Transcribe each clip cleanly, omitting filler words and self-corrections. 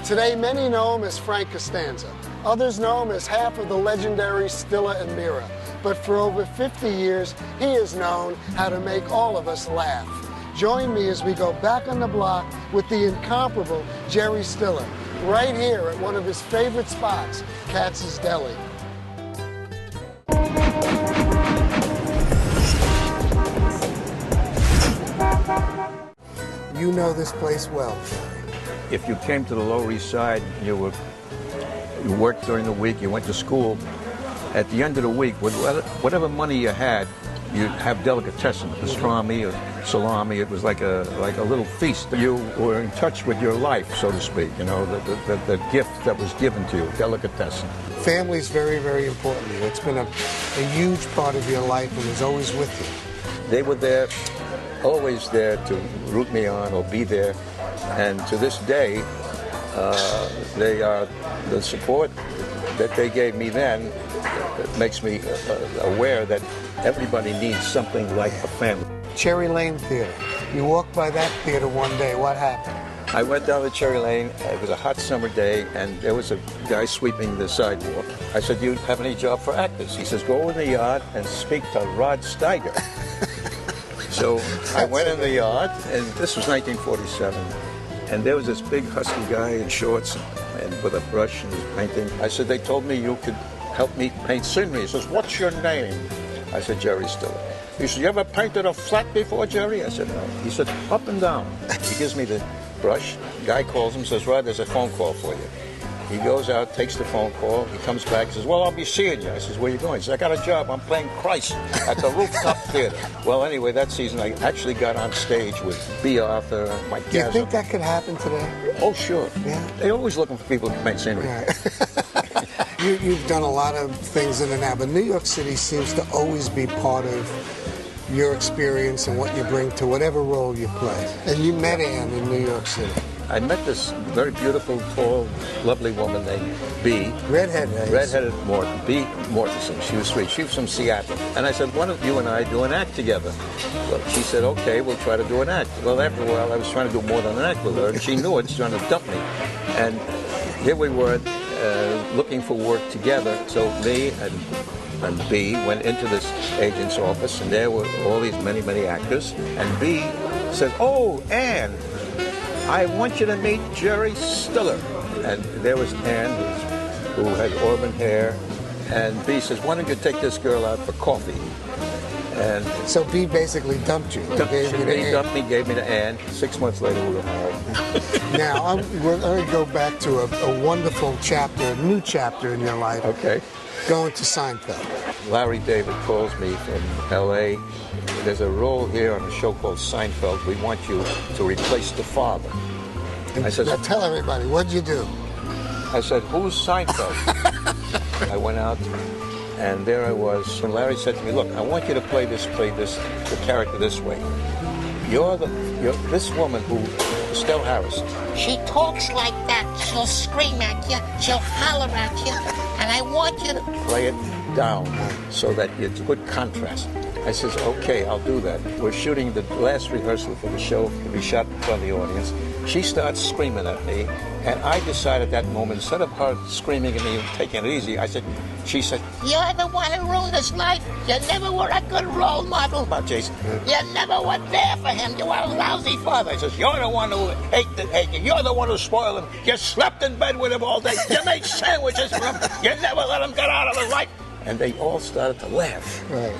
Today, many know him as Frank Costanza. Others know him as half of the legendary Stilla and Mira. But for over 50 years, he has known how to make all of us laugh. Join me as we go back on the block with the incomparable Jerry Stiller, right here at one of his favorite spots, Katz's Deli. You know this place well, Jerry. If you came to the Lower East Side, you worked during the week, you went to school, at the end of the week, with whatever money you had, you'd have delicatessen, pastrami or salami. It was like a little feast. You were in touch with your life, so to speak, you know, the gift that was given to you, delicatessen. Family's very, very important to you. It's been a huge part of your life and is always with you. They were there, always there to root me on or be there. And to this day, they are the support that they gave me then. It makes me aware that everybody needs something like a family. Cherry Lane Theater. You walked by that theater one day. What happened? I went down to Cherry Lane. It was a hot summer day, and there was a guy sweeping the sidewalk. I said, "Do you have any job for actors?" He says, "Go in the yard and speak to Rod Steiger." So I went in the yard, and this was 1947. And there was this big husky guy in shorts and with a brush and was painting. I said, "They told me you could help me paint scenery." He says, "What's your name?" I said, "Jerry Stiller." He said, "You ever painted a flat before, Jerry?" I said, "No." He said, "Up and down." He gives me the brush. The guy calls him, says, "Rod, there's a phone call for you." He goes out, takes the phone call. He comes back, says, "Well, I'll be seeing you." I says, "Where are you going?" He says, "I got a job. I'm playing Christ at the Rooftop Theater." Well, anyway, that season I actually got on stage with B. Arthur, Mike Do you think that could happen today? Oh, sure. Yeah. They're always looking for people to paint scenery. Right. You've done a lot of things in and out, but New York City seems to always be part of your experience and what you bring to whatever role you play. And you met Ann in New York City. I met this very beautiful, tall, lovely woman named B. Redheaded B. Mortensen. She was sweet. She was from Seattle. And I said, "Why don't you and I do an act together?" Well, she said, "Okay, we'll try to do an act." Well, after a while, I was trying to do more than an act with her, and she knew it. She was trying to dump me. And here we were looking for work together. So me and B went into this agent's office, and there were all these many actors. And B said, "Oh, Ann, I want you to meet Jerry Stiller." And there was Ann, who had auburn hair, and B says, "Why don't you take this girl out for coffee?" And so B basically dumped you. He dumped me, gave me to Ann. 6 months later, we were married. Now, we're going to go back to a wonderful chapter, a new chapter in your life. Okay. Going to Seinfeld. Larry David calls me from L.A. There's a role here on a show called Seinfeld. We want you to replace the father. I said, "Now tell everybody, what'd you do?" I said, "Who's Seinfeld?" I went out, and there I was. And Larry said to me, "Look, I want you to play the character this way. You're this woman who, Estelle Harris. She talks like that. She'll scream at you. She'll holler at you. And I want you to play it down so that it's a good contrast." I says, "Okay, I'll do that." We're shooting the last rehearsal for the show to be shot in front of the audience. She starts screaming at me, and I decided at that moment, instead of her screaming at me and taking it easy, she said, "You're the one who ruined his life. You never were a good role model." About Jason. "You never were there for him. You were a lousy father." I says, "You're the one who hated you. You're the one who spoiled him. You slept in bed with him all day. You made sandwiches for him. You never let him get out of the light." And they all started to laugh. Right.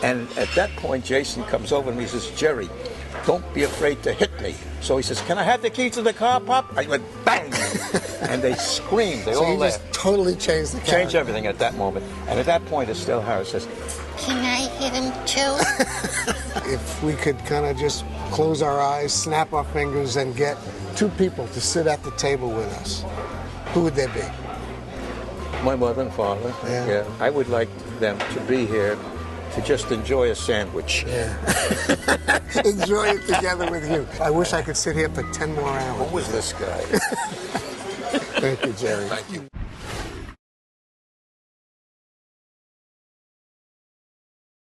And at that point, Jason comes over to me and says, "Jerry, don't be afraid to hit me." So he says, "Can I have the keys to the car, Pop?" I went, bang! And they screamed. They all laughed. So you just totally changed the character. Changed everything at that moment. And at that point, Estelle Harris says, "Can I hit him too?" If we could kind of just close our eyes, snap our fingers, and get two people to sit at the table with us, who would they be? My mother and father. Yeah. I would like them to be here to just enjoy a sandwich. Yeah. Enjoy it together with you. I wish I could sit here for 10 more hours. Who was this guy? Thank you, Jerry. Thank you.